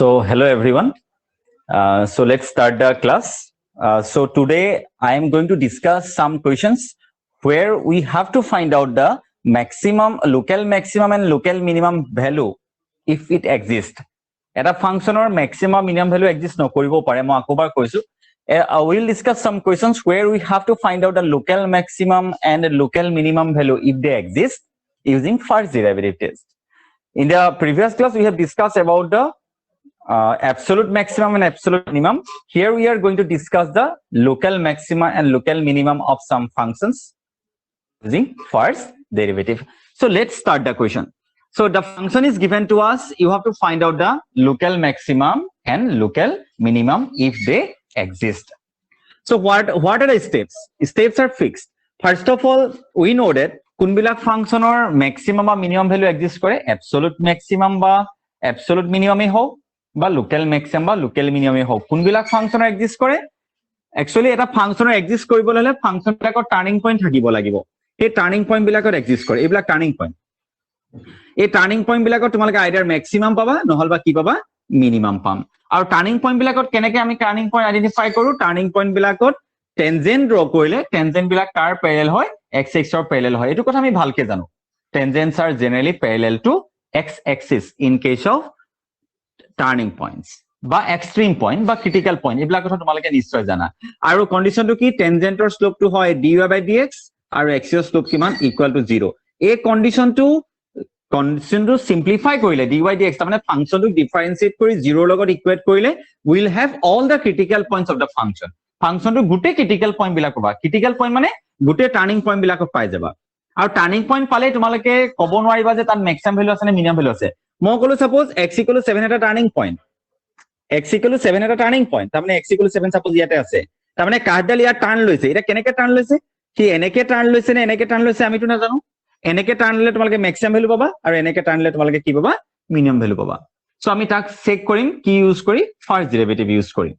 So hello everyone. So let's start the class. So today I am going to discuss some questions where we have to find out the maximum, local maximum and local minimum value if it exists. Eta function or maximum minimum value exists no koribo pare mo akobar koisu. We will discuss some questions where we have to find out the local maximum and local minimum value if they exist using first derivative test. In the previous class we have discussed about the absolute maximum and absolute minimum. Here we are going to discuss the local maxima and local minimum of some functions using first derivative. So let's start the question. So the function is given to us. You have to find out the local maximum and local minimum if they exist. So what are the steps? Steps are fixed. First of all, we know that kunbilak function or maximum or minimum value exists kore absolute maximum ba absolute minimum e ho বা local maximum বা local minimum হোক কোনবিলাক ফাংশনৰ exist কৰে actually এটা ফাংশনৰ exist কৰিবলৈ হলে ফাংশনবিলাকৰ turning point থাকিব লাগিব এই টাৰ্নিং পইণ্ট বিলাকৰ এক্সিস্ট কৰে এইবিলাক টাৰ্নিং পইণ্ট এই টাৰ্নিং পইণ্ট বিলাকৰ তোমালোকে আইদাৰ ম্যাক্সিমাম পাবা নহলবা কি পাবা মিনিমাম পাম আৰু টাৰ্নিং পইণ্ট বিলাকত কেনেকৈ আমি টাৰ্নিং পইণ্ট আইডেন্টিফাই কৰো টাৰ্নিং পইণ্ট বিলাকত টেনজেন্ট ড্ৰ কৰিলে টেনজেন্ট বিলাক কাৰ প্যাৰেলাল হয় x axis ৰ প্যাৰেলাল হয় এইটো কথা আমি ভালকে জানো টেনজেন্টস আৰ generally parallel to x axis in case of turning points বা এক্সট্ৰিম পইণ্ট বা ক্ৰিটিকেল পইণ্ট এইবিলাক কথা তোমালোকে নিশ্চয় জানা আৰু কন্ডিশনটো কি টেনজেন্টৰ স্লোপটো হয় dy by dx আৰু x ৰ স্লোপ কিমান ইকুৱেল টু 0 এই কন্ডিশনটো সিম্পলিফাই কৰিলে dy dx মানে ফাংশনটো ডিফাৰেন্সিয়েট কৰি 0 লগত ইকুৱেট কৰিলে will have all the critical points of the function ফাংশনটো গুটে ক্ৰিটিকেল পইণ্ট বিলাক পাবা ক্ৰিটিকেল পইণ্ট মানে গুটে টাৰ্নিং পইণ্ট বিলাক পাই যাবা আৰু টাৰ্নিং পইণ্ট পালে তোমালোকে ক'ব নোৱাৰিবা যে তাত ম্যাক্সিমাম ভ্যালু আছে নে মিনিমাম ভ্যালু আছে মই কলো সাপোজ x = 7 এটা টাৰ্নিং পইণ্ট x = 7 এটা টাৰ্নিং পইণ্ট তাৰমানে x = 7 সাপোজ ইয়াতে আছে তাৰমানে কাৰ্ডাল ইয়াৰ টাৰ্ন লৈছে এটা কেনেকৈ টাৰ্ন লৈছে কি এনেকে টাৰ্ন লৈছে নে এনেকে টাৰ্ন লৈছে আমিতো নাজানো এনেকে টাৰ্ন ললে তোমালোকে ম্যাক্সিমাম ভ্যালু পাবা আৰু এনেকে টাৰ্ন ললে তোমালোকে কি পাবা মিনিমাম ভ্যালু পাবা সো আমি তাক চেক কৰিম কি ইউজ কৰি ফাৰ্স্ট ডেৰিভেটিভ ইউজ কৰিম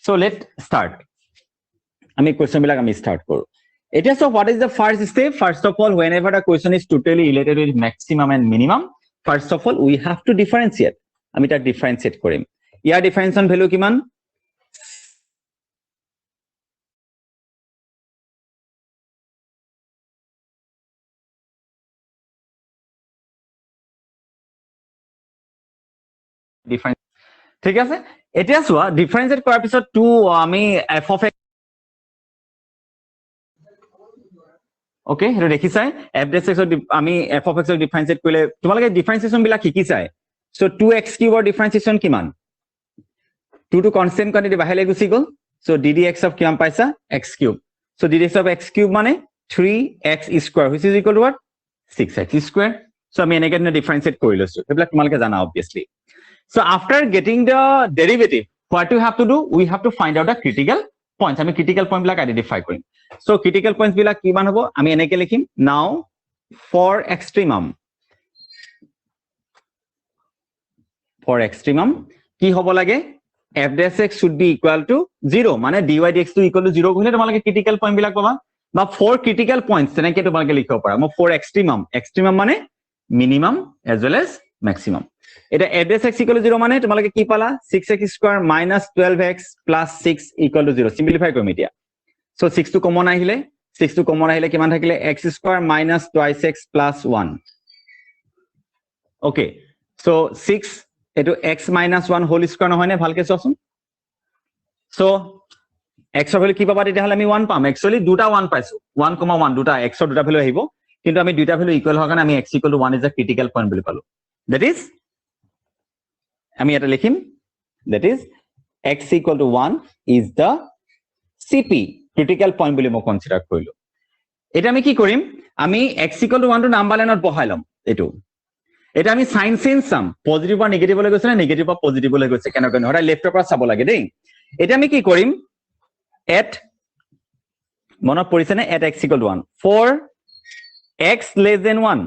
সো লেট স্টাৰ্ট আমি কোৱেশ্চন বিলাক আমি স্টাৰ্ট কৰো এতিয়া so what is the first step first of all whenever the question is totally related with maximum and minimum first of all we have to differentiate আমি তাক ডিফাৰেন্সিয়েট কৰিম ইয়াৰ ডিফাৰেন্সিয়েশন value কিমান difference ঠিক আছে এতিয়া চোৱা ডিফাৰেন্সিয়েট কৰাৰ পিছত 2 আমি f of x ওকে হেটো দেখিছাই f dash x আমি f of x ক ডিফাৰেন্সিয়েট কৰিলে তোমালোকে ডিফাৰেন্সিয়েশন বিলাক শিকিছাই সো 2x কিউবৰ ডিফাৰেন্সিয়েশন কিমান 2 to constant quantity বাহিৰলৈ গুচি গল সো ddx of কিমান পাইছা x cube so ddx of x cube মানে 3x square which is equal to what 6x square so আমি এনেকৈ ডিফাৰেন্সিয়েট কৰি লৈছো এইবিলাক তোমালোকে জানা obviously so after getting the derivative what we have to do we have to find out the critical points আমি critical point বিলাক identify কৰিম so critical points বিলাক কিমান হ'ব আমি এনেকৈ লিখিম now for extremum কি হ'ব লাগে f dash x should be equal to 0 মানে dy dx to equal to 0 কৰিলে তোমালোকে critical point বিলাক পাবা বা for critical points তেনেকৈ তোমালোকে লিখিব পাৰা মই for extremum মানে minimum as well as maximum এটা f dash x equal to 0 মানে তোমালোকে কি পালা 6x square minus 12x plus 6 equal to 0 simplify কৰিম এতিয়া so 6 টো কমন আহিলে কিমান থাকিলে x square minus twice x plus 1 okay so 6 এটো x minus 1 whole square নহয় নে ভালকে চোৱাচোন so x ৰ ভ্যালু কি পাবা তেতিয়া হলে আমি 1 পাম একচুয়ালি দুটা 1 পাইছো 1,1 দুটা x ৰ দুটা ভ্যালু আহিব কিন্তু আমি দুটা ভ্যালু ইকুৱেল হোৱাৰ কাৰণে আমি x = 1 is a critical point বুলি পালো that is আমি এটা লিখিম that is x = 1 is the cp critical point বুলি মই কনসিডাৰ কৰিলো এটা আমি কি কৰিম আমি x = 1 টো নাম্বাৰ লাইনত বহাই লম এটো এটা আমি সাইন চেঞ্জ চাম পজিটিভ বা নেগেটিভ লৈ গৈছে না নেগেটিভ বা পজিটিভ লৈ গৈছে কেনেকৈ নহৰা লেফটৰ পৰা চাব লাগে দেই এটা আমি কি কৰিম at মনত পৰিছে নে at x = 1 for x less than 1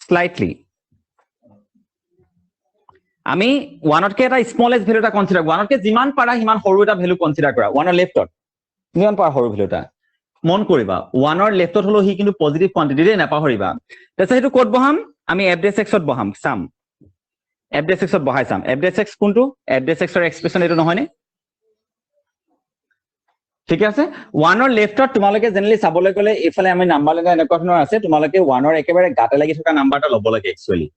slightly আমি 1 তকে এটা স্মলেষ্ট ভ্যালু এটা কনসিডাৰ 1 তকে যিমান পাৰা হিমান সৰু এটা ভ্যালু কনসিডাৰ কৰা 1 ৰ লেফটত যিমান পাৰা সৰু ভ্যালু এটা মন কৰিবা 1 ৰ লেফটত হলো হি কিন্তু পজিটিভ কোয়ান্টিটি দে নাপাহৰিবা তাৰপিছত হেতু কোড বহাম আমি f dash x ত বহাম সাম f dash x বহাই চাম f dash x কোনটো f dash x ৰ এক্সপ্ৰেছন এটো নহয় নে ঠিক আছে 1 ৰ লেফটত তোমালোকে জেনেৰেলি চাবলৈ গলে এফালে আমি নাম্বাৰ লগা এনেকুৱা ধৰণৰ আছে তোমালোকে 1 ৰ একেবাৰে গাতে লাগি থকা নাম্বাৰটা ল'ব লাগে একচুয়ালি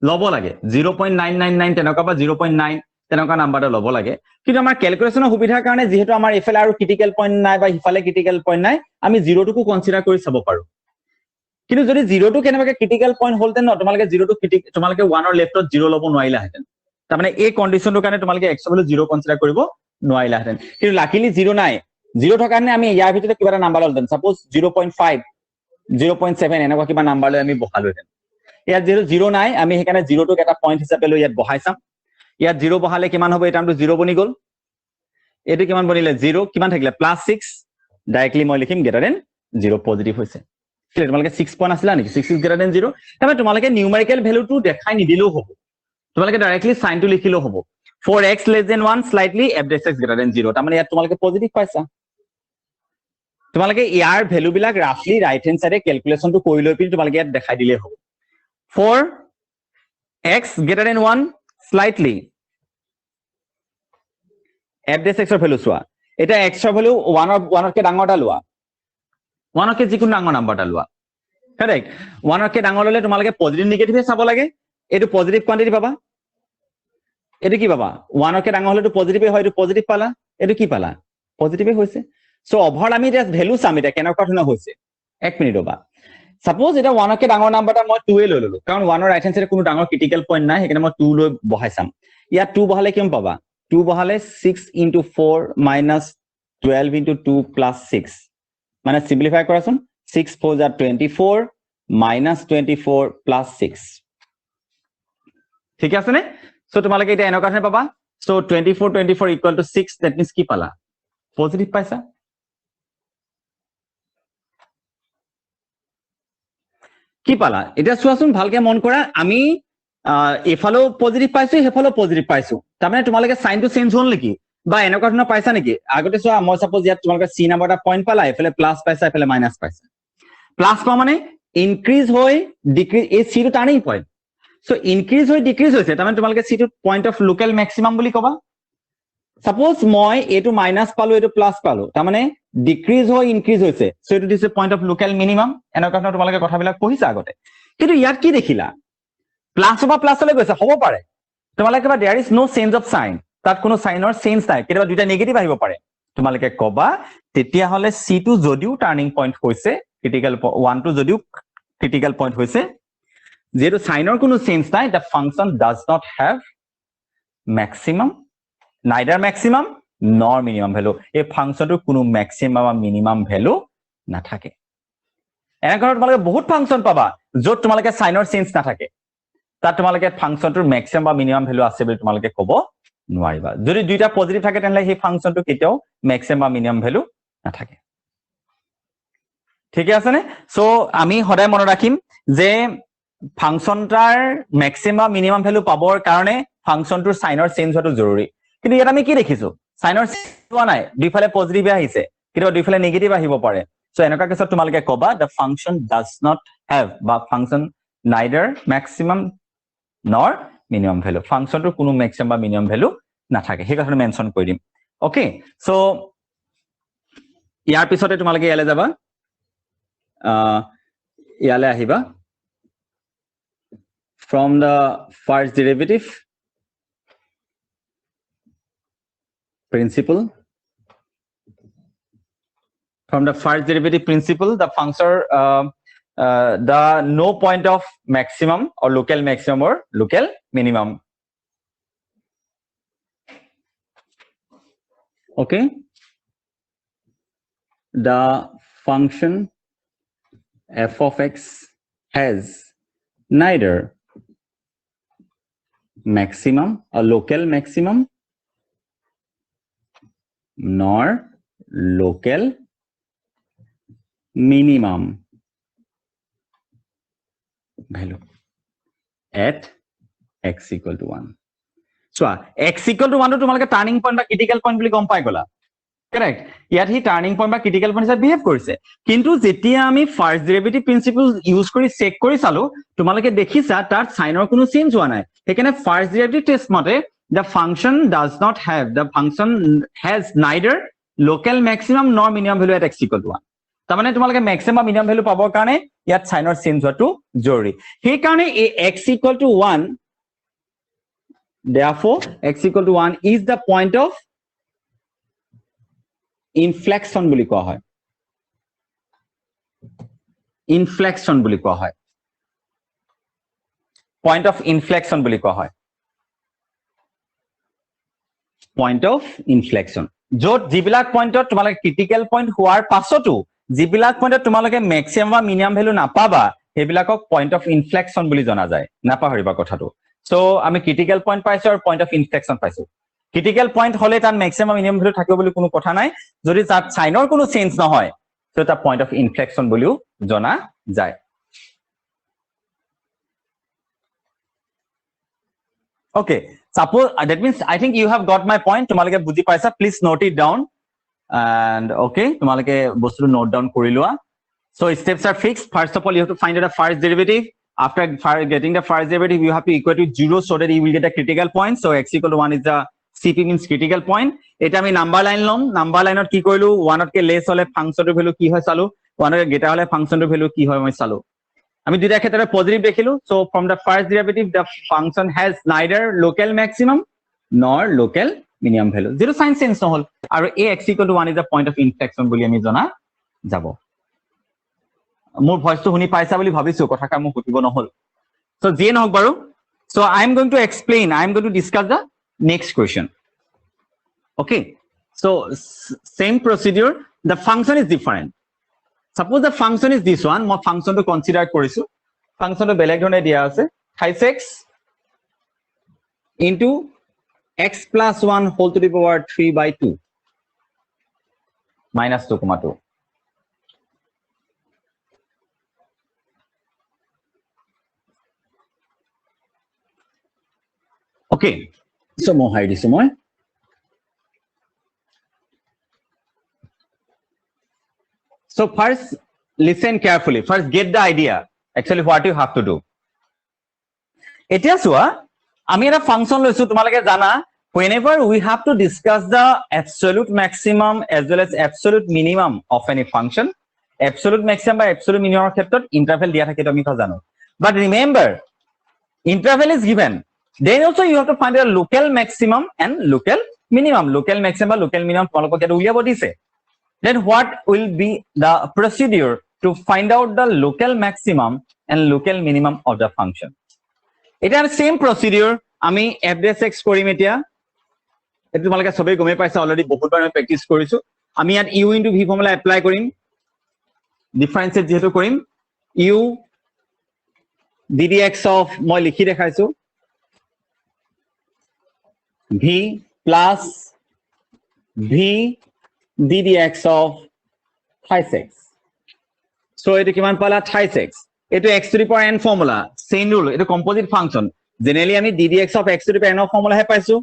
ল'ব লাগে 0.999 তেনেকুৱা বা 0.9 তেনেকুৱা নাম্বাৰটা ল'ব লাগে কিন্তু আমাৰ ক্যালকুলেশনৰ সুবিধাৰ কাৰণে যেহেতু আমাৰ এফালে আৰু ক্ৰিটিক্যাল পইণ্ট নাই বা ইফালে ক্ৰিটিক্যাল পইণ্ট নাই আমি 0 টোকো কনসিডাৰ কৰি চাব পাৰো কিন্তু যদি 0 টো কেনেবাকে ক্ৰিটিক্যাল পইণ্ট হলতেন ন তোমালোকে 0 টো তোমালোকে 1 ৰ লেফটত 0 ল'ব নোৱাৰিলা হেতেন তাৰ মানে এই কন্ডিশনটোৰ কাৰণে তোমালোকে x বলে 0 কনসিডাৰ কৰিব নোৱাৰিলা হেতেন কিন্তু লাকিলি 0 নাই 0 থকাৰ কাৰণে আমি ইয়াৰ ভিতৰতে কিবা এটা নাম্বাৰ ললতেন সাপোজ 0.5 0.7 এনেকুৱা কিবা নাম্বাৰ লৈ আমি বহালো হেতেন ইয়াত যেহেতু 0 নাই আমি হেকাৰণে 0 টোক এটা পইণ্ট হিচাপে লৈ ইয়াত বহাই চাম ইয়াত 0 বহালে কিমান হ'ব এই টাৰ্মটো 0 বনি গল এটো কিমান বনিলে 0 কিমান থাকিলে +6 ডাইৰেক্টলি মই লিখিম গ্ৰেটাৰ দেন 0 পজিটিভ হৈছে ঠিক তোমালোকে 6 পইণ্ট আছিল নেকি 6 ইজ গ্ৰেটাৰ দেন 0 তাৰমানে তোমালোকে নিউমেৰিকেল ভ্যালুটো দেখাই নিদিলেও হ'ব তোমালোকে ডাইৰেক্টলি সাইনটো লিখিলেও হ'ব for x less than 1 slightly f dash x greater than 0 তাৰমানে ইয়াত তোমালোকে পজিটিভ পাইছা তোমালোকে ইয়াৰ ভ্যালু বিলাক ৰাফলি ৰাইট হ্যান্ড সাইডে ক্যালকুলেশনটো কৰি লৈ পিন তোমালোকে ইয়াত দেখাই দিলে হ'ব for x greater than 1 slightly f dash x ৰ ভ্যালু চোৱা এটা x ৰ ভ্যালু 1 কে ডাঙৰটা লোৱা 1 কে যিকোনো ডাঙৰ নাম্বাৰটা লোৱা কাৰেক্ট 1 কে ডাঙৰ ললে তোমালোকে পজিটিভ নেগেটিভে চাব লাগে এটো পজিটিভ কোৱান্টিটি পাবা এটো কি পাবা 1 কে ডাঙৰ হলেটো পজিটিভে হয় এটো পজিটিভ পালা এটো কি পালা পজিটিভে হৈছে সো ওভাৰঅল আমি জাস্ট ভ্যালু চাম এটা কেনেকুৱা ধৰণৰ হৈছে এক মিনিট ৰবা সাপোজ এটা 1 কে ডাঙৰ নাম্বাৰটা মই 2 এ লৈ ললো কাৰণ 1 ৰ ৰাইট হ্যান্ড সাইডে কোনো ডাঙৰ ক্ৰিটিক্যাল পইণ্ট নাই হেকাৰণে মই 2 লৈ বহাই চাম ইয়াত 2 বহালে কিমান পাবা 2 বহালে 6 into 4 minus 12 into 2 plus 6 মানে সিম্পলিফাই কৰাচোন 6 4 are 24 minus 24 plus 6 ঠিক আছে নে সো তোমালোকে এটা এনেকুৱা ধৰণে পাবা so 24 equal to 6 that means কি পালা পজিটিভ পাইছা কি পালা এটা চোৱাচোন ভালকে মন কৰা আমি এফালো পজিটিভ পাইছো হেফালো পজিটিভ পাইছো তাৰমানে তোমালোকে সাইনটো চেঞ্জ হল নেকি বা এনেকুৱা ধৰণৰ পাইছা নেকি আগতে চোৱা মই সাপোজ ইয়াত তোমালোকে c নাম্বাৰটা পইণ্ট পালা এফালে প্লাস পাইছা এফালে মাইনাস পাইছা প্লাস পা মানে ইনক্ৰিজ হৈ ডিক্ৰিজ এই c টো টাৰ্নিং পইণ্ট সো ইনক্ৰিজ হৈ ডিক্ৰিজ হৈছে তাৰমানে তোমালোকে c টো পইণ্ট অফ লোকেল ম্যাক্সিমাম বুলি কবা সাপোজ মই এটো মাইনাস পালো এটো প্লাস পালো তাৰমানে ডিক্ৰিজ হৈ ইনক্ৰিজ হৈছে সো এটো দিছে পইণ্ট অফ লোকেল মিনিমাম এনেকুৱা ধৰণৰ তোমালোকে কথাবিলাক পঢ়িছা আগতে কিন্তু ইয়াত কি দেখিলা প্লাস বা প্লাসলৈ গৈছে হ'ব পাৰে তোমালোকে কবা there is no change of sign তাত কোনো সাইনৰ চেঞ্জ নাই কেতিয়াবা দুটা নেগেটিভ আহিব পাৰে তোমালোকে কবা তেতিয়া হলে c টো যদিও টাৰ্নিং পইণ্ট হৈছে ক্ৰিটিক্যাল 1 টো যদিও ক্ৰিটিক্যাল পইণ্ট হৈছে যেহেতু সাইনৰ কোনো চেঞ্জ নাই the function does not have maximum neither maximum nor minimum value এই ফাংশনটোৰ কোনো maximum বা minimum value নাথাকে এনেকৈ তোমালোকে বহুত ফাংশন পাবা য'ত তোমালোকে সাইনৰ চেঞ্জ নাথাকে তাত তোমালোকে ফাংশনটোৰ ম্যাক্সিমাম বা মিনিমাম ভ্যালু আছে বুলি তোমালোকে ক'ব নোৱাৰিবা যদি দুইটা পজিটিভ থাকে তেনলে সেই ফাংশনটো কেতিয়াও ম্যাক্সিমাম বা মিনিমাম ভ্যালু নাথাকে ঠিক আছে নে সো আমি সদায় মনত ৰাখিম যে ফাংশনটাৰ ম্যাক্সিমাম মিনিমাম ভ্যালু পাবৰ কাৰণে ফাংশনটোৰ সাইনৰ চেঞ্জ হোৱাটো জৰুৰী কিন্তু ইয়াত আমি কি দেখিছো সাইনৰ হোৱা নাই দুইফালে পজিটিভ আহিছে কিন্তু দুইফালে নেগেটিভ আহিব পাৰে সো এনেকুৱা কেছত তোমালোকে ক'বা the function does not have বা function neither maximum nor minimum value ফাংশনটোৰ কোনো ম্যাক্সিমাম বা মিনিমাম ভ্যালু নাথাকে সেই কথাটো মেনশন কৰি দিম ওকে সো ইয়াৰ পিছতে তোমালোকে ইয়ালে যাবা ইয়ালে আহিবা from the first derivative principle the function the no point of maximum or local maximum or local minimum okay the function f of x has neither maximum or local maximum nor local minimum value at x equal to 1 so x equal to 1 to তোমালোকে turning point বা critical point বুলি গম পাই গলা correct ইয়াত হি turning point বা critical point হিচাপে behave কৰিছে কিন্তু যেতিয়া আমি ফাৰ্স্ট ডেৰিভেটিভ প্ৰিন্সিপল ইউজ কৰি চেক কৰি চালো তোমালোকে দেখিছা তাত সাইনৰ কোনো চেঞ্জ হোৱা নাই সেইকাৰণে ফার্স্ট ডেরিভেটিভ টেস্ট মতে the function does not have the function has neither local maximum nor minimum value at x equal to 1 তাৰমানে তোমালোকে maximum minimum value পাবৰ কাৰণে ইয়াত সাইনৰ চেঞ্জ হোৱাটো জৰুৰী সেই কাৰণে এই x equal to 1 therefore x equal to 1 is the point of inflection বুলি কোৱা হয় inflection বুলি কোৱা হয় point of inflection বুলি কোৱা হয় point of inflection যত যিবিলাক পইণ্টত তোমালোকে ক্ৰিটিক্যাল পইণ্ট হোৱাৰ পাছতো যিবিলাক পইণ্টত তোমালোকে ম্যাক্সিমাম বা মিনিমাম ভ্যালু নাপাবা সেইবিলাকক পইণ্ট অফ ইনফ্লেকশন বুলি জনা যায় নাপাহৰিবা কথাটো সো আমি ক্ৰিটিক্যাল পইণ্ট পাইছো আৰু পইণ্ট অফ ইনফ্লেকশন পাইছো ক্রিটিক্যাল পইণ্ট হলে তাত ম্যাক্সিমাম মিনিমাম ভ্যালু থাকিব বুলি কোনো কথা নাই যদি তাত সাইনৰ কোনো চেঞ্জ নহয় তো তা পইণ্ট অফ ইনফ্লেকশন বুলিও জনা যায় okay suppose that means I think you have got my point তোমালোকে বুজি পাইছা please note it down and okay তোমালোকে বস্তুটো note down কৰি লোৱা so steps are fixed first of all you have to find out the first derivative after getting the first derivative you have to equate to 0 so that you will get a critical point so x equal to 1 is the cp means critical point এটা আমি number line লম number লাইনত কি কৰিলো 1 k less হলে ফাংশনটোৰ value কি হয় চালো 1 কে গ্ৰেটাৰ হলে ফাংশনটোৰ ভ্যালু কি হয় মই চালো আমি দুটা ক্ষেত্রে পজিটিভ দেখিলো so from the first derivative the function has neither local maximum নর লোকাল মিনিমাম ভ্যালু যেটো সাইন চেঞ্জ নহল আৰু a x equal to 1 is the point of inflection বুলি আমি জনা যাব মোৰ ভয়েসটো শুনি পাইছা বুলি ভাবিছো কথাটা মোক বুজিব নহল সো যে নহক বাৰু so I am going to explain I am going to discuss the next question okay so same procedure the function is different suppose the function is this one মই function to consider কৰিছো function to বেলেগ ধৰণে দিয়া আছে 5x into x plus 1 whole to the power 3 by 2 minus 2,2 okay so মই হাই দিছো মই so first listen carefully first get the idea actually what you have to do এতিয়া চোৱা আমি এটা ফাংশন লৈছো তোমালোকে জানা whenever we have to discuss the absolute maximum as well as absolute minimum of any function absolute maximum বা absolute minimum এর ক্ষেত্ৰত interval দিয়া থাকে তুমি জানো but remember interval is given then also you have to find the local maximum and local minimum local maximum বা local minimum তোমালোকক এটা উলিয়াব দিছে then what will be the procedure to find out the local maximum and local minimum of the function এটা same procedure আমি f dash x কৰিম এতিয়া এটো তোমালোকে সবেই গমে পাইছা অলৰেডি বহুতবাৰ আমি প্ৰেক্টিস কৰিছো আমি ইয়াত u into v formula apply কৰিম ডিফাৰেন্সিয়েট যেহেতু কৰিম u ddx of মই লিখি দেখাইছো v plus v ddx of 5x so এটো কিমান পালা 5x এটো x to the power n formula chain rule এটো composite function generally আমি ddx of x to the power n formula হে পাইছো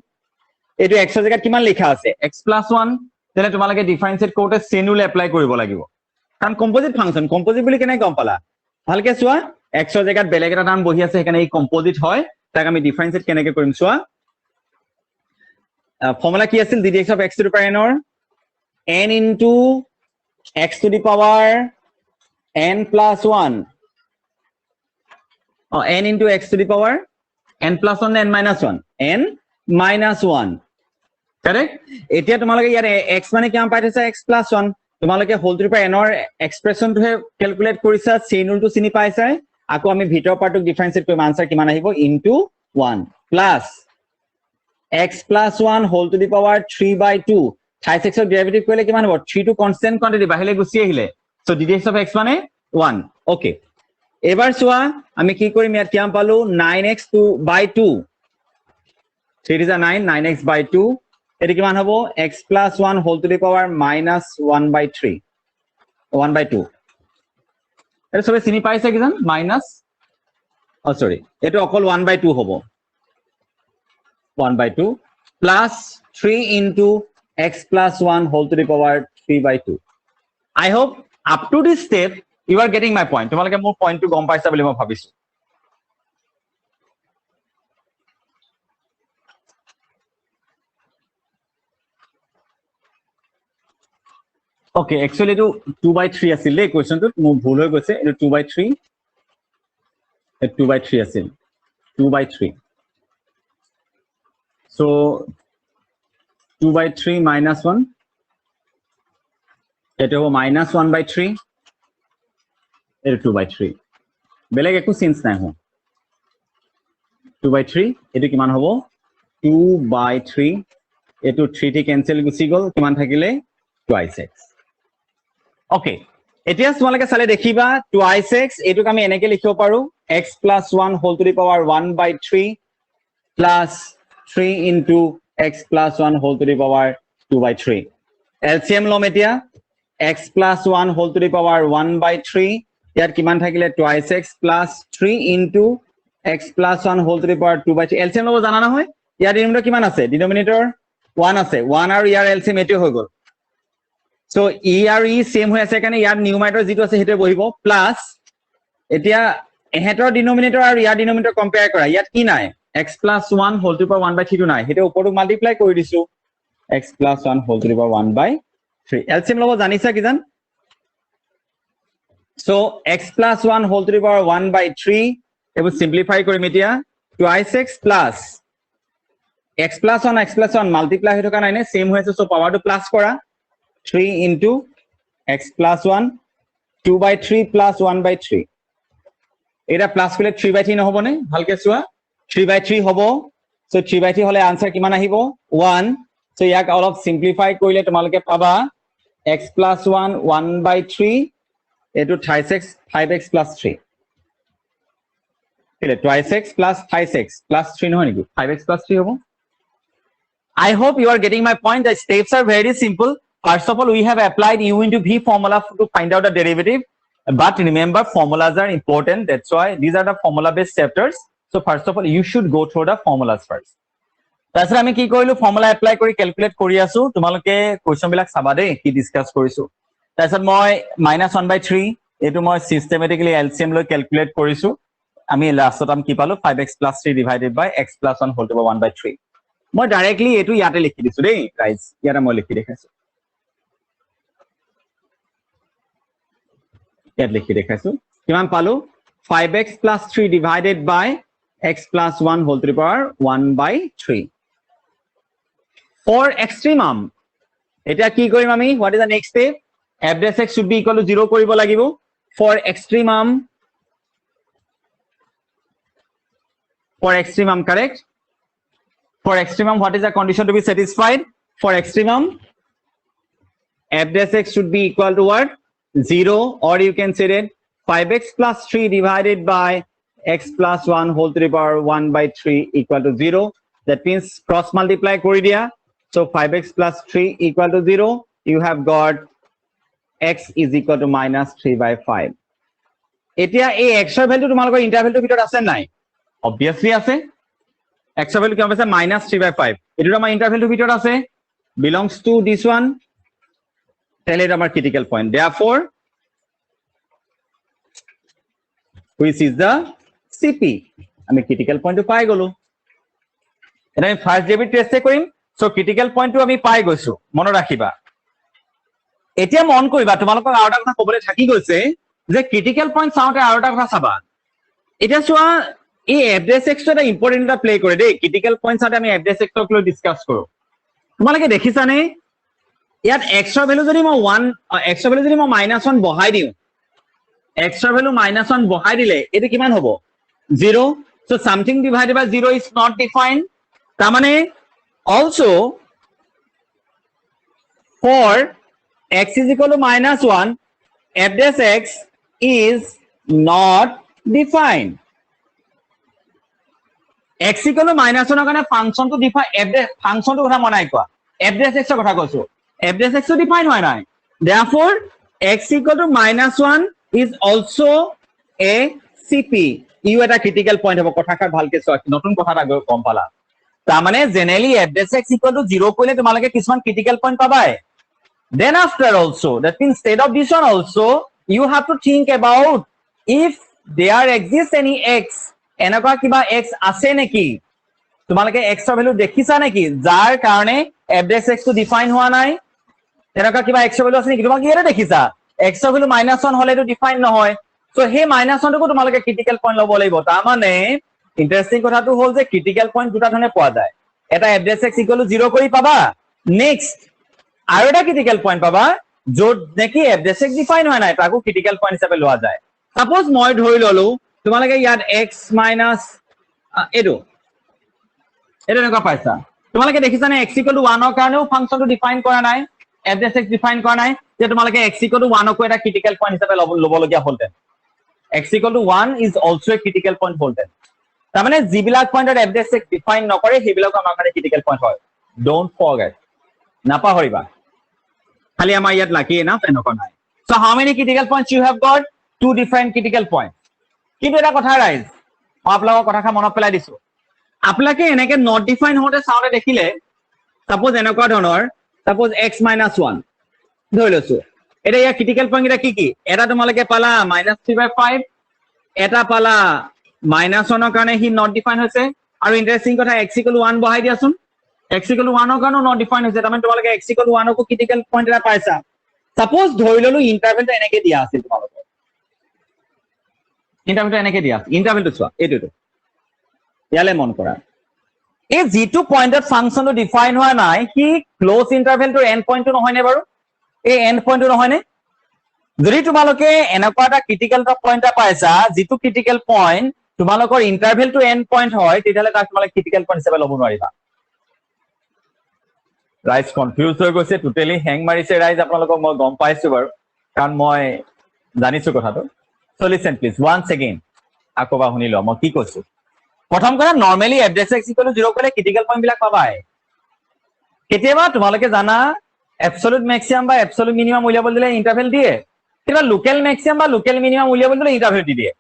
এটো x এর জায়গাত কিমান লেখা আছে x plus 1 তেনে তোমালোকে ডিফারেন্সিয়েট কৰোতে chain rule এপ্লাই কৰিব লাগিব কাৰণ composite function composite বুলি কেনে গম পালা ভালকে চোৱা x এর জায়গাত বেলেগ এটা নাম বহি আছে এখানে এই composite হয় তাক আমি ডিফারেন্সিয়েট কেনেকে কৰিম চোৱা formula কি আছিল ddx of x to the power n or n into x to the power n plus 1 or n into x to the power n plus 1 n minus 1 n minus 1 correct এতিয়া তোমালোকে ইয়াৰ x মানে কিমান পাইছা x plus 1 তোমালোকে whole to the power n or expression to calculate কৰিছা chain rule to চিনি পাইছা আকৌ আমি ভিতৰ পাৰ্টক ডিফাৰেন্সিয়েট কৰিম আনসাৰ কিমান আহিব into 1 plus x plus 1 whole to the power 3 by 2 5x এর ডেরিভেটিভ করলে কিমান হবে 3 টু কনস্ট্যান্ট কোয়ান্টিটি বাহিলে গুছি আহিলে সো ddx of x মানে 1 ওকে এবার সোয়া আমি কি করিম ইয়াত কিমান পালো 9x by 2 3 is a 9 9x by 2 এটি কিমান হবে x plus 1 whole to the power minus 1 by 3 1 by 2 এটা সবে চিনি পাইছে কিজান মাইনাস সরি এটা অকল 1 by 2 হবে 1 by 2 plus 3 into x plus 1 whole to the power 3 by 2. I hope up to this step you are getting my point. তোমালোকে মোৰ পইণ্টটো গম পাইছা বুলি মই ভাবিছো। Okay, actually এইটো 2 by 3 আছিল দেই কোৱেশ্চনটো মোৰ ভুল হৈ গৈছে এইটো 2 by 3 2 by 3 আছিল 2 by 3 so 2 by 3 minus 1 এটা হ'ব minus 1 by 3 এটা 2 by 3 বেলেগ একো সিন্স নাই হ 2 by 3 এটো কিমান হ'ব 2 by 3 এটো 3 টি ক্যান্সেল গুচি গল কিমান থাকিলে twice x okay এতিয়া তোমালোকে চালে দেখিবা twice x এটোক আমি এনেকে লিখিব পাৰো x plus 1 whole to the power 1 by 3 plus 3 into x plus 1 whole to the power 2 by 3 LCM লম এতিয়া x plus 1 whole to the power 1 by 3 ইয়াত কিমান থাকিলে twice x plus 3 into x plus 1 whole to the power 2 by 3 LCM লব জানা নহয় ইয়াৰ ডিনোমিনেটৰ কিমান আছে ডিনোমিনেটৰ 1 আছে 1 আৰু ইয়াৰ LCM এটো হৈ গল so e আৰু e সেম হৈ আছে কাৰণে ইয়াৰ নিউমাৰেটৰ যেটো আছে হেতে বহিব প্লাস এতিয়া এহেতৰ ডিনোমিনেটৰ আৰু ইয়াৰ ডিনোমিনেটৰ কম্পেয়াৰ কৰা ইয়াত কি নাই x plus 1 whole to the power 1 by 3 টো নাই হেতে ওপৰটো মাল্টিপ্লাই কৰি দিছো x plus 1 whole to the power 1 by 3 LCM লব জানিছা কি জান so x plus 1 whole to the power 1 by 3 এবোৰ simplify কৰিম এতিয়া twice x plus x plus 1 multiply হৈ থকা নাই নে সেম হৈ আছে সো পাৱাৰটো প্লাস কৰা 3 into x plus 1 2 by 3 plus 1 by 3 এটা প্লাস কৰিলে 3 by 3 নহব নে ভালকে চোৱা 3 by 3 হ'ব so 3 by 3 হলে आंसर কিমান আহিব 1 so ইয়াক অলপ সিম্পলিফাই কৰিলে তোমালোকে পাবা x plus 1 1 by 3 এটো 5x plus 3 এলে twice x plus 5x plus 3 নহয় নেকি 5x plus 3 হ'ব I hope you are getting my point the steps are very simple first of all we have applied u into v formula to find out the derivative but remember formulas are important that's why these are the formula based chapters so first of all you should go through the formulas first তাছৰা আমি কি কৰিলো formula apply কৰি calculate কৰি আছো তোমালোকে question বিলাক চাবা দেই কি ডিসকাস কৰিছো তাছত মই -1/3 এটো মই সিস্টেমেটিক্যালি এলসিএম লৈ ক্যালকুলেট কৰিছো আমি লাষ্টত আমি কি পালো 5x + 3 divided by x + 1 whole to 1/3 মই ডাইৰেক্টলি এটো ইয়াতে লিখি দিছো দেই গাইস ইয়াতে মই লিখি দেখাইছো ইয়াত লিখি দেখাইছো কিমান পালো 5x + 3 divided by x + 1 whole to the power 1/3 for extremum এটা কি কৰিম আমি what is the next step f dash x should be equal to 0 কৰিব লাগিব for extremum correct for extremum what is the condition to be satisfied for extremum f dash x should be equal to what 0 or you can say that 5x + 3 divided by x + 1 whole to the power 1/3 equal to 0 that means cross multiply কৰি দিয়া so 5x + 3 equal to 0 you have got x is equal to -3/5 এতিয়া এই x ৰ value তোমালোকৰ ইন্টাৰভেলটোৰ ভিতৰত আছে নাই obviously আছে x ৰ ভ্যালু কিমান আছে -3/5 এটো আমাৰ ইন্টাৰভেলটোৰ ভিতৰত আছে belongs to this one tell it our critical point therefore which is the cp আমি critical point টো পাই গলো এটা আমি ফার্স্ট ডেরিভেটিভ টেস্ট কৰিম সো ক্ৰিটিক্যাল পয়েন্টটো আমি পাই গৈছো মনত ৰাখিবা এতিয়া মন কৰিবা তোমালোকৰ আৰু এটা কথা ক'বলৈ থাকি গৈছে যে ক্ৰিটিক্যাল পয়েন্ট চাওতে আৰু এটা কথা চাবা এটা চোৱা এই f dash x এটা ইম্পৰ্টেন্ট এটা প্লে কৰে দেই ক্ৰিটিক্যাল পয়েন্ট চাওতে আমি f dash x ক লৈ ডিসকাস কৰো তোমালোকে দেখিছানে ইয়াত x ৰ ভ্যালু যদি মই 1 x ৰ ভ্যালু যদি মই -1 বহাই দিও x ৰ ভ্যালু -1 বহাই দিলে এটো কিমান হ'ব 0 so something divided by 0 is not defined তাৰ মানে also for x is equal to -1 f dash x is not defined x equal to -1 ৰ কাৰণে ফাংচনটো ডিফাইন f dash ফাংচনটো কথা মনাই কোৱা f dash x ৰ কথা কৈছো f dash x টো ডিফাইন হয় নাই therefore x equal to -1 is also a cp you এটা ক্রিটিক্যাল পয়েন্ট হ'ব কথাখাৰ ভালকে চোৱা নতুন কথা এটা গম পালা তাৰমানে generally f dash x equal to 0 কৰিলে তোমালোকে কিছুমান ক্ৰিটিকেল পইণ্ট পাবাই then after also that means instead of this one also you have to think about if there exists any x এনেকুৱা কিবা x আছে নেকি তোমালোকে x ৰ ভ্যালু দেখিছা নেকি যাৰ কাৰণে f dash x টো ডিফাইন হোৱা নাই এনেকুৱা কিবা x ৰ ভ্যালু আছে নেকি তোমালোকে এটা দেখিছা x ৰ ভ্যালু -1 হলে তো ডিফাইন নহয় সো হে -1 টোকো তোমালোকে ক্ৰিটিকেল পইণ্ট ল'ব লাগিব তাৰমানে ইন্টাৰেস্টিং কথাটো হ'ল যে ক্ৰিটিক্যাল পয়েন্ট দুটা ধৰণে পোৱা যায় এটা f dash x equal to 0 কৰি পাবা নেক্সট আৰু এটা ক্রিটিক্যাল পয়েন্ট পাবা য'ত নেকি f dash x ডিফাইন হয় নাই তাকো ক্রিটিক্যাল পয়েন্ট হিচাপে লোৱা যায় সাপোজ মই ধৰি ললো তোমালোকে ইয়াত x মাইনাস এটো এনেকুৱা পাইছা তোমালোকে দেখিছা নে x equal to 1 ৰ কাৰণেও ফাংচনটো ডিফাইন কৰা নাই f dash x ডিফাইন কৰা নাই যে তোমালোকে x equal to 1 কো এটা ক্রিটিক্যাল পয়েন্ট হিচাপে ল'বলগীয়া হ'লতেন x equal to 1 is also a critical point হ'লতেন তাৰমানে যিবিলাক পয়েন্টত f dash x ডিফাইন নকৰে সেইবিলাক আমাৰ কাৰণে ক্ৰিটিক্যাল পয়েন্ট হয় ডোন্ট ফৰগেট নাপাহৰিবা খালি আমাৰ ইয়াত লাকি এনাফ এনেকুৱা নাই so how many critical points you have got two different critical points কিন্তু এটা কথা ৰাইজ মই আপোনালোকৰ কথা মনত পেলাই দিছো আপোনালোকে এনেকে নট ডিফাইন হওঁতে চাওঁতে দেখিলে সাপোজ এনেকুৱা ধৰণৰ সাপোজ x - 1 ধৰি লৈছো এটা ইয়াৰ ক্রিটিক্যাল পয়েন্ট এটা কি এটা তোমালোকে পালা -3/5 এটা পালা -1 ৰ কাৰণে হি নট ডিফাইন হৈছে আৰু ইন্টাৰেস্টিং কথা x = 1 বহাই দিয়াচোন x = 1 ৰ কাৰণে নট ডিফাইন হৈছে তাৰমানে তোমালোকে x = 1 কো ক্ৰিটিক্যাল পয়েন্ট এটা পাইছা সাপোজ ধৰি ললো ইন্টাৰভেলটো এনেকে দিয়া আছিল তোমালোকৰ ইন্টাৰভেলটো এনেকে দিয়া ইন্টাৰভেলটো চোৱা এইটো ইয়ালে মন কৰা এই যেটো পয়েন্টত ফাংচনটো ডিফাইন হোৱা নাই কি ক্লোজ ইন্টাৰভেলটোৰ এন্ড পয়েন্টটো নহয় নে বাৰু এই এন্ড পয়েন্টটো নহয় নে যদি তোমালোকে এনেকুৱা এটা ক্ৰিটিক্যাল পয়েন্ট পাইছা যেটো ক্ৰিটিক্যাল পয়েন্ট তোমালোকৰ ইন্টাৰভেলটো এন্ড পয়েন্ট হয় তেতিয়ালে তাক তোমালোকে ক্ৰিটিক্যাল পয়েন্ট হিচাপে ল'ব নোৱাৰিবা ৰাইজ কনফিউজ হৈ গৈছে টোটালি হ্যাং মাৰিছে ৰাইজ আপোনালোকক মই গম পাইছো বাৰু কাৰণ মই জানিছো কথাটো so listen please once again আকবা শুনি ল মই কি কৈছো প্ৰথম কথা নৰমালি f dash x = 0 কৰিলে ক্রিটিক্যাল পয়েন্ট বিলাক পাবাই কেতিয়াবা তোমালোকে জানা এবসলিউট ম্যাক্সিমাম বা এবসলিউট মিনিমাম উলিয়াব দিলে ইন্টারভেল দিয়ে কেতিয়াবা লোকেল ম্যাক্সিমাম বা লোকেল মিনিমাম উলিয়াব দিলে ইন্টারভেল দি দিয়ে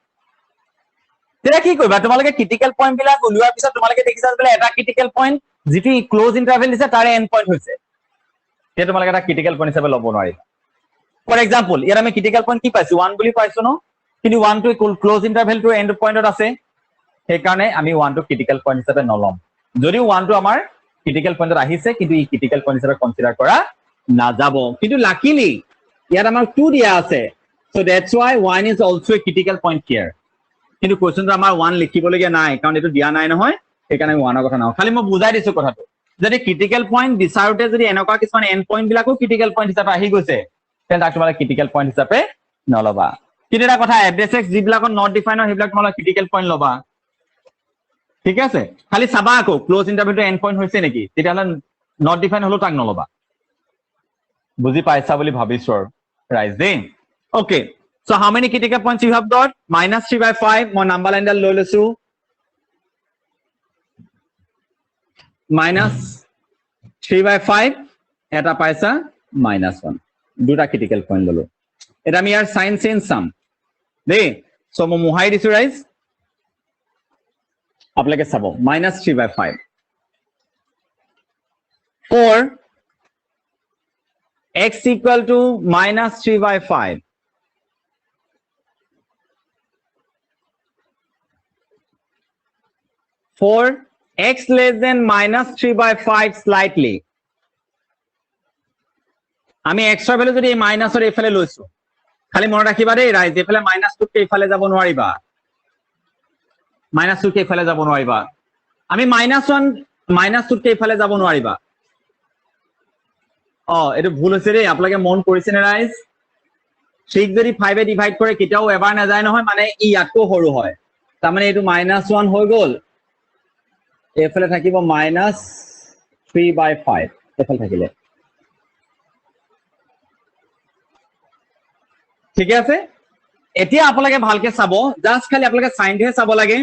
তেতিয়া কি কৰিবা তোমালোকে ক্ৰিটিক্যাল পয়েন্ট বিলাক উলিওৱাৰ পিছত তোমালোকে দেখিছা যে এটা ক্রিটিক্যাল পয়েন্ট যেটি ক্লোজ ইন্টারভেল দিছে তার এন্ড পয়েন্ট হৈছে তেতিয়া তোমালোকে এটা ক্রিটিক্যাল পয়েন্ট হিচাপে ল'ব নোৱাৰিবা ফৰ এক্সাম্পল ইয়াৰ আমি ক্রিটিক্যাল পয়েন্ট কি পাইছো 1 বুলি পাইছো ন কিন্তু 1 টো ক্লোজ ইন্টারভেল টু এন্ড পয়েন্টত আছে সেই কাৰণে আমি 1 টো ক্ৰিটিক্যাল পয়েন্ট হিচাপে নলম যদিও 1 টো আমাৰ ক্ৰিটিক্যাল পয়েন্টত আহিছে কিন্তু ই ক্ৰিটিক্যাল পয়েন্ট হিচাপে কনসিডাৰ কৰা নাযাব কিন্তু লাকিলি ইয়াত আমাৰ 2 দিয়া আছে so that's why 1 is also a critical point here কিন্তু কোৱেশ্চনটো আমাৰ 1 লিখিবলগীয়া নাই কাৰণ এটো দিয়া নাই নহয় সেইকাৰণে 1 ৰ কথা নাও খালি মই বুজাই দিছো কথাটো যদি ক্ৰিটিক্যাল পয়েন্ট বিচাৰোতে যদি এনেকুৱা কিছুমান এন্ড পয়েন্ট বিলাকো ক্রিটিক্যাল পয়েন্ট হিচাপে আহি গৈছে তেন্তে তাক তোমালোকে ক্রিটিক্যাল পয়েন্ট হিচাপে নলবা কিন্তু এটা কথা f dash x যিবিলাকত নট ডিফাইন হয় সেইবিলাক তোমালোকে ক্রিটিক্যাল পয়েন্ট লবা ঠিক আছে খালি চাবা আকৌ ক্লোজ ইন্টারভেলটো এন্ড পয়েন্ট হৈছে নেকি তেতিয়াহলে নট ডিফাইন হলো তাক নলবা বুজি পাইছা বুলি ভাবিছো আৰু ৰাইজ দেই okay so how many critical points you have got -3/5 মই নাম্বাৰ লাইনডাল লৈ লৈছো -3/5 এটা পাইছা -1 দুটা ক্ৰিটিক্যাল পয়েন্ট ললো এটা আমি ইয়াৰ সাইন চেঞ্জ চাম দেই সো মই মুহাই দিছো ৰাইজ আপোনালোকে চাব -3/5 for x equal to -3/5 for x less than -3/5 slightly আমি x ৰ ভ্যালু যদি মাইনাসৰ এফালে লৈছো খালি মনত ৰাখিবা দেই ৰাইজ এফালে -2 কে এফালে যাব নোৱাৰিবা -2 কে এফালে যাব নোৱাৰিবা আমি -1 -2 কে এফালে যাব নোৱাৰিবা এটো ভুল হৈছে দেই আপোনালোকে মন কৰিছে নে ৰাইজ 6 যদি 5 এ ডিভাইড কৰে কেতিয়াও এবাৰ না যায় নহয় মানে ই ইয়াতকৈ সৰু হয় তাৰ মানে এটো -1 হৈ গল এফালে থাকিব -3/5 এফালে থাকিলে ঠিক আছে এতিয়া আপোনালোকে ভালকে চাব জাস্ট খালি আপোনালোকে সাইনটোহে চাব লাগে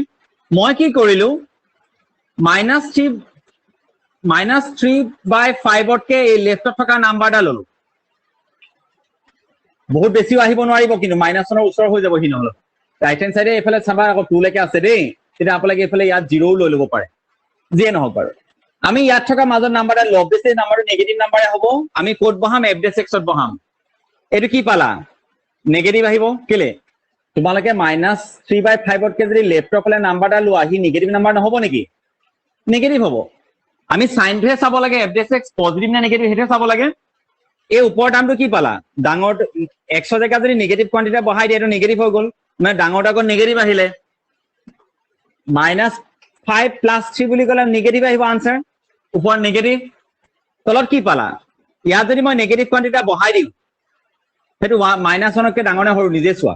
মই কি কৰিলো -3/5 কে এই লেফটত থকা নাম্বাৰটা ললো বহুত বেছিও আহিব নোৱাৰিব কিন্তু -1 ৰ ওচৰ হৈ যাব হি নহল ৰাইট হ্যান্ড সাইডে এফালে চাবা আকৌ 2 লৈকে আছে দেই তেতিয়া আপোনালোকে এফালে ইয়াত 0 লৈ লব পাৰে যিয়ে নহওক বাৰু আমি ইয়াত থকা মাজৰ নাম্বাৰটা লবেছে নাম্বাৰটো নেগেটিভ নাম্বাৰে হ'ব আমি কোড বহাম f dash x ত বহাম এটো কি পালা নেগেটিভ আহিব কেলে তোমালোকে -3/5 তকে যদি লেফটৰ ফালে নাম্বাৰটা লোৱা হি নেগেটিভ নাম্বাৰ নহব নেকি নেগেটিভ হ'ব আমি সাইনটোহে চাব লাগে f dash x পজিটিভ না নেগেটিভ হেতে চাব লাগে এই ওপৰ টাৰ্মটো কি পালা ডাঙৰ x ৰ জায়গা যদি নেগেটিভ কোয়ান্টিটি বহাই দিয়ে এটো নেগেটিভ হৈ গল মানে ডাঙৰটা আকৌ নেগেটিভ আহিলে -5 + 3 বুলি কলে নেগেটিভ আহিব আনসাৰ উপৰ নেগেটিভ তলত কি পালা ইয়াত যদি মই নেগেটিভ কোয়ান্টিটি বহাই দিও হেতু -1 তকে ডাঙৰ নে সৰু নিজে চোৱা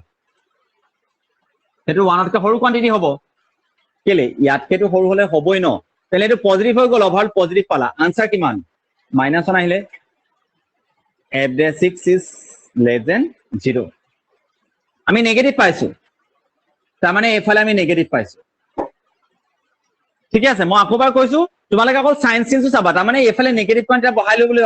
হেতু 1 তকে সৰু কোয়ান্টিটি হ'ব কেলে ইয়াতকেটো সৰু হলে হ'বই ন তেলে এটো পজিটিভ হৈ গল ওভাৰঅল পজিটিভ পালা আনসাৰ কিমান -1 আহিলে f dash x is less than 0 আমি নেগেটিভ পাইছো তাৰ মানে এফালে আমি নেগেটিভ পাইছো ঠিক আছে মই আকবাৰ কৈছো তোমালোকে অকল সাইন চেঞ্জও চাবা তাৰ মানে এফালে নেগেটিভ কোয়ান্টিটি বহাই লৈ বুলি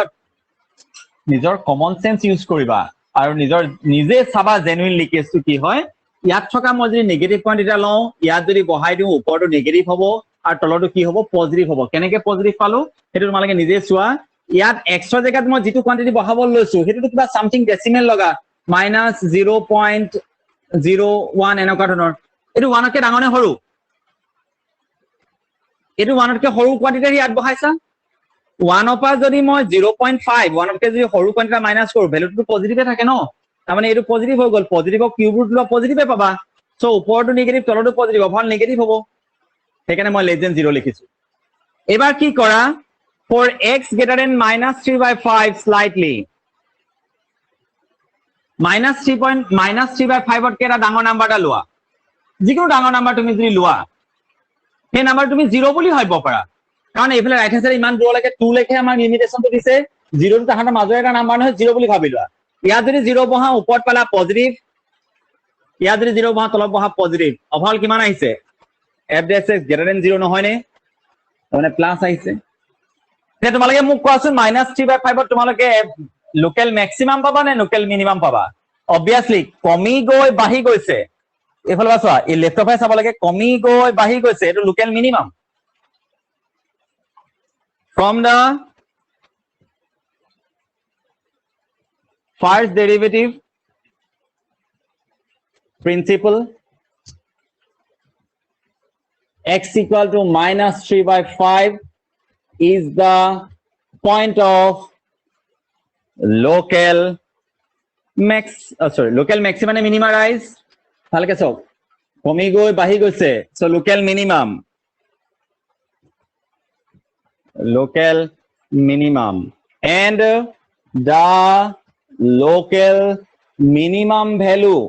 নিজৰ কমন সেন্স ইউজ কৰিবা আৰু নিজৰ নিজে চাবা জেনুইনলি কেছটো কি হয় ইয়াত থকা মই যদি নেগেটিভ কোয়ান্টিটি লওঁ ইয়াত যদি বহাই দিও ওপৰটো নেগেটিভ হ'ব আৰু তলটো কি হ'ব পজিটিভ হ'ব কেনেকে পজিটিভ পালো হেতু তোমালোকে নিজে চোৱা ইয়াত x ৰ জায়গাত মই যেটো কোয়ান্টিটি বহাব লৈছো হেতুটো কিবা সামথিং ডেসিমেল লগা -0.01 এনেকুৱা ধৰণৰ এটো 1 তকে ডাঙৰ নে সৰু এটো 1 তকে সৰু কোয়ান্টিটি ইয়াত বহাইছা 1 পৰা যদি মই 0.5 1 তকে যদি সৰু কোয়ান্টিটি মাইনাস কৰো ভ্যালুটো পজিটিভে থাকে ন তাৰ মানে এটো পজিটিভ হৈ গল পজিটিভ কিউব ৰুট ল পজিটিভে পাবা সো ওপৰটো নেগেটিভ তলটো পজিটিভ ওভাৰঅল নেগেটিভ হ'ব সেইকাৰণে মই লেস দেন 0 লিখিছো এবাৰ কি কৰা for x greater than -3/5 slightly -3/5 তকে এটা ডাঙৰ নাম্বাৰটা লোৱা যিকোনো ডাঙৰ নাম্বাৰ তুমি যদি লোৱা সেই নাম্বাৰ তুমি 0 বুলি ভাবিব পাৰা কাৰণ এইফালে ৰাইট হ্যান্ড সাইডে ইমান দূৰ লৈকে 2 লেখে আমাৰ লিমিটেশনটো দিছে 0 টো তাহাঁতৰ মাজৰ এটা নাম্বাৰ নহয় 0 বুলি ভাবি লোৱা ইয়াত যদি 0 বহা ওপৰত পালা পজিটিভ ইয়াত যদি 0 বহা তলত বহা পজিটিভ ওভাৰঅল কিমান আহিছে f dash x greater than 0 নহয় নে মানে প্লাস আহিছে তে তোমালোকে মোক কোৱাচোন -3/5 তোমালোকে লোকেল ম্যাক্সিমাম পাবা নে লোকেল মিনিমাম পাবা অবভিয়াসলি কমি গৈ বাঢ়ি গৈছে এফালে চোৱা এই লেফট ফালে চাব লাগে কমি গৈ বাঢ়ি গৈছে এটো local minimum from the first derivative principle x equal to -3/5 is the point of local maximum and minimum rise ভালকে চাওক কমি গৈ বাঢ়ি গৈছে so local minimum and the local minimum value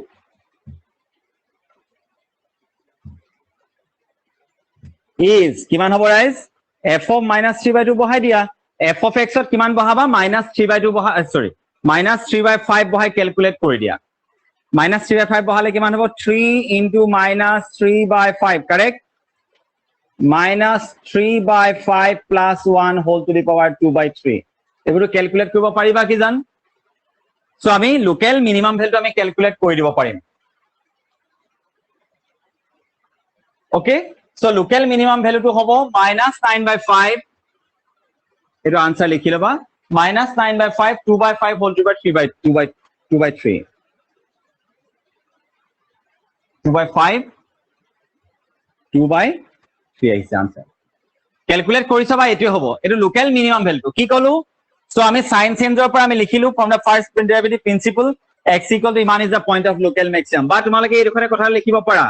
is কিমান হ'ব রাইজ f of -3/2 বহাই দিয়া f of x ত কিমান বহাবা -3/2 বহা -3/5 বহাই ক্যালকুলেট কৰি দিয়া -3/5 বহালে কিমান হ'ব 3 into -3/5 correct -3/5 plus 1 whole to the power 2/3 এগুলো ক্যালকুলেট কৰিব পাৰিবা কি জান সো আমি লোকেল মিনিমাম ভ্যালু আমি ক্যালকুলেট কৰি দিব পাৰিম ওকে সো লোকেল মিনিমাম ভ্যালুটো হ'ব -9/5 এটো আনসার লিখি লবা -9/5 2/5 whole to the power 2/3 আহিছে আনসার ক্যালকুলেট কৰি চাবা এটো হ'ব এটো লোকেল মিনিমাম ভ্যালু কি কলো সো আমি সাইন চেঞ্জৰ পৰা আমি লিখিলো from the first derivative principle x equal to ইমান is the point of local maximum বা তোমালোকে এই ৰখৰে কথা লিখিব পাৰা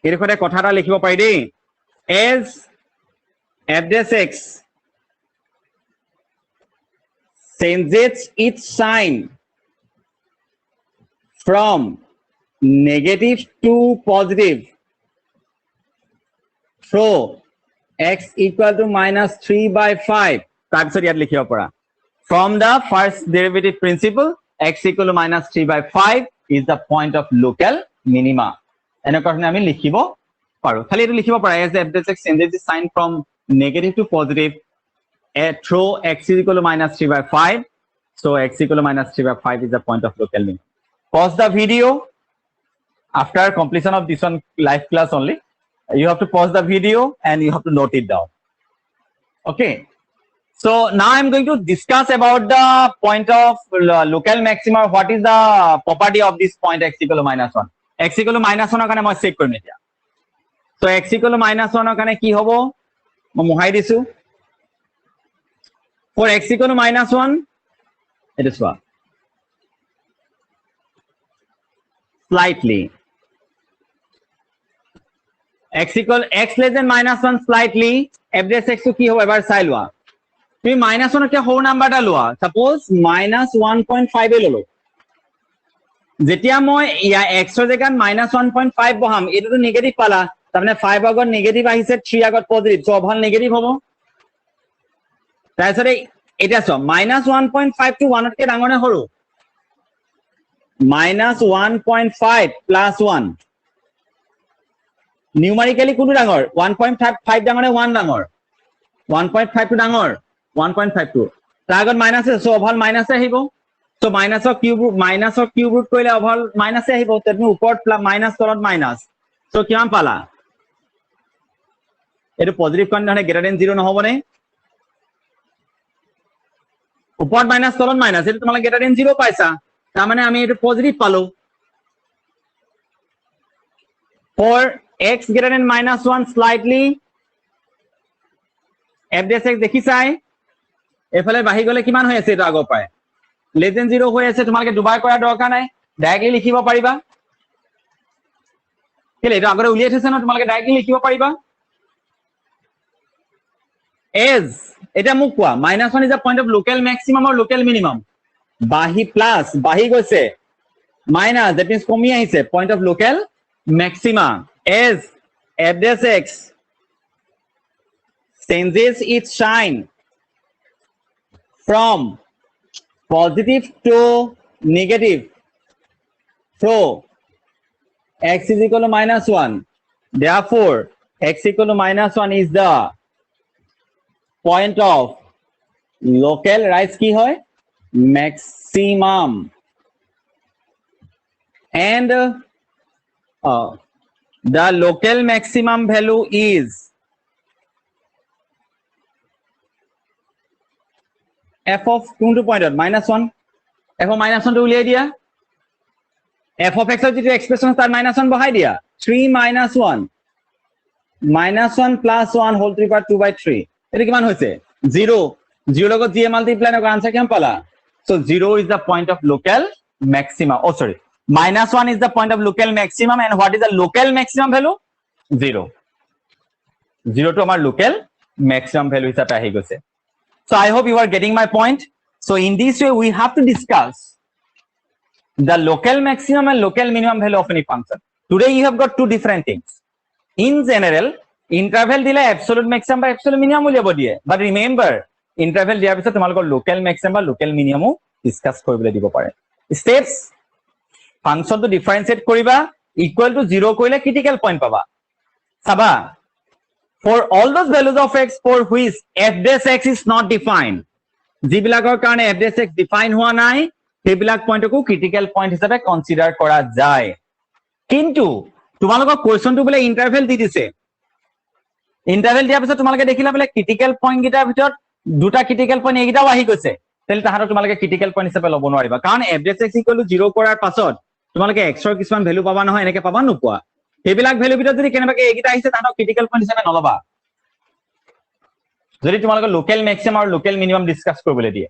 এই ৰখৰে কথাটা লিখিব পাৰি দেই as f dash x changes its sign from negative to positive so x equal to -3/5 তাৰপিছত ইয়াত লিখিব পাৰা from the first derivative principle x equal to -3/5 is the point of local minima এনেকুৱা ধৰণে আমি লিখিব পাৰো খালি এটো লিখিব পাৰা as f dash x changes its sign from negative to positive through x is equal to -3/5 so x equal to -3/5 is the point of local minima pause the video after completion of this one live class only you have to pause the video and you have to note it down Okay. So now I'm going to discuss about the point of local maxima. What is the property of this point x equal to -1? X equal to -1 কাৰণে মই check কৰিম এতিয়া। So x equal to -1 কাৰণে কি হ'ব? মই মোহাই দিছো। For x equal to -1, এইটো চোৱা। Slightly. X less than -1 slightly. f dash x কি হ'ব এবাৰ চাই লোৱা। তুমি -1 কে সৰু নাম্বাৰ এটা লোৱা। Suppose -1.5 ললো। যেতিয়া মই x ৰ জেগাত -1.5 বহাম, এইটোতো নেগেটিভ পালা। তাৰমানে 5 আগত নেগেটিভ আহিছে, 3 আগত পজিটিভ। সো অভাল নেগেটিভ হ'ব। তাৰপিছত এতিয়া চোৱা -1.5 টো 1 তকে ডাঙৰ নে সৰু? -1.5 প্লাছ 1 নিউমাৰিকেলি কোনটো ডাঙৰ? 1.5 ডাঙৰ নে 1 ডাঙৰ? 1.5 টো ডাঙৰ। 1.5 টো তাৰ আগত মাইনাছ আছে, সো অভাল মাইনাছে আহিব। সো মাইনাছৰ কিউব ৰুট কৰিলে অভাল মাইনাছে আহিব। তেনে ওপৰত মাইনাছ তলত মাইনাছ। সো কিমান পালা? এইটো পজিটিভ কণ্ডিশ্যন গ্ৰেটাৰ দেন 0 নহবনে? ওপৰত মাইনাছ তলত মাইনাছ, এইটো তোমালোকে গ্ৰেটাৰ দেন 0 পাইছা। তাৰমানে আমি এইটো পজিটিভ পালো। For x greater than -1 slightly, f dash x দেখিছাই এফালে বাঢ়ি গলে কিমান হৈ আছে? এইটো আগৰ পৰাই less than 0 হৈ আছে। তোমালোকে দুবাৰ কৰাৰ দৰকাৰ নাই, ডাইৰেক্টলি লিখিব পাৰিবা। কেলে এইটো আগতে উলিয়াই থৈছে ন, তোমালোকে ডাইৰেক্টলি লিখিব পাৰিবা। as এটা মোক কোৱা -1 is a point of local maximum or local minimum? বাঢ়ি গৈছে, মাইনাছ that means কমি আহিছে, point of local maxima. As f dash x changes its sign from positive to negative, so x is equal to -1. Therefore x equal to -1 is the point of local rise কি হয়? Maximum. And the local maximum value is f of কোনটো পইণ্টত? -1। f of -1 টো উলিয়াই দিয়া। f of x ৰ যিটো expression তাত -1 বহাই দিয়া। 3 - 1 -1 plus 1 whole to the power 2/3 এটা কিমান হৈছে? 0 0 লগত জি মাল্টিপ্লাই নকৰ আনসার কিমান পালা? So 0 is the point of local maxima. Oh sorry, -1 is the point of local maximum, and what is the local maximum value? 0 to our local maximum value হিসাবে আহি গৈছে। So I hope you are getting my point. So in this way we have to discuss the local maximum and local minimum value of any function. Today you have got two different things. In general, interval দিলে absolute maximum বা absolute minimum উলিয়াব দিয়ে, but remember interval দিয়াৰ পিছত তোমালোকৰ local maximum বা local minimum discuss কৰিবলৈ দিব পাৰে। Steps: ফাংশনটো ডিফাৰেন্সিয়েট কৰিবা, ইকুৱেল টু 0 কৰিলে ক্ৰিটিকেল পইণ্ট পাবা। চাবা, for all those values of x for which f dash x is not defined, যিবিলাকৰ কাৰণে f dash x ডিফাইন হোৱা নাই, সেইবিলাক পইণ্টকো ক্ৰিটিকেল পইণ্ট হিচাপে কনসিডাৰ কৰা যায়। কিন্তু তোমালোকৰ কোৱেশ্চনটো বোলে ইন্টাৰভেল দি দিছে, ইন্টাৰভেল দিয়াৰ পিছত তোমালোকে দেখিলা বোলে ক্ৰিটিকেল পইণ্ট গিটাৰ ভিতৰত দুটা ক্ৰিটিকেল পইণ্ট এইগিটাও আহি গৈছে, তেল তাহাঁতক তোমালোকে ক্ৰিটিকেল পইণ্ট হিচাপে ল'ব নোৱাৰিবা। কাৰণ f dash x equal to 0 কৰাৰ পাছত তোমালোকে x ৰ কিছুমান ভ্যালু পাবা নহয়, এনেকে পাবা নোপোৱা। সেইবিলাক ভ্যালু ভিতৰত যদি কেনেবাকে এইগিটা আহিছে তাহাঁতক ক্ৰিটিকেল পইণ্ট হিচাপে নলবা, যদি তোমালোকে লোকেল ম্যাক্সিমাম আৰু লোকেল মিনিমাম ডিসকাস কৰিবলৈ দিয়ে।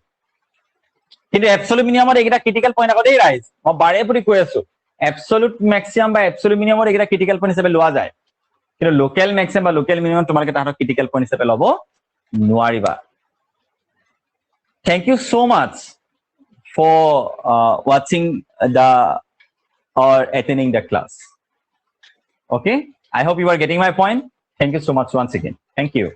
কিন্তু এবসলিউট মিনিমামত এইগিটা ক্ৰিটিকেল পইণ্ট আগতেই ৰাইজ, মই বাৰে প্ৰতি কৈ আছো, এবসলিউট ম্যাক্সিমাম বা এবসলিউট মিনিমামত এইগিটা ক্ৰিটিকেল পইণ্ট হিচাপে লোৱা যায়, কিন্তু লোকেল ম্যাক্সিমাম বা লোকেল মিনিমাম তোমালোকে তাহাঁতক ক্ৰিটিকেল পইণ্ট হিচাপে ল'ব নোৱাৰিবা। Thank you so much for watching the or attending the class. Okay, I hope you are getting my point. Thank you so much once again. Thank you.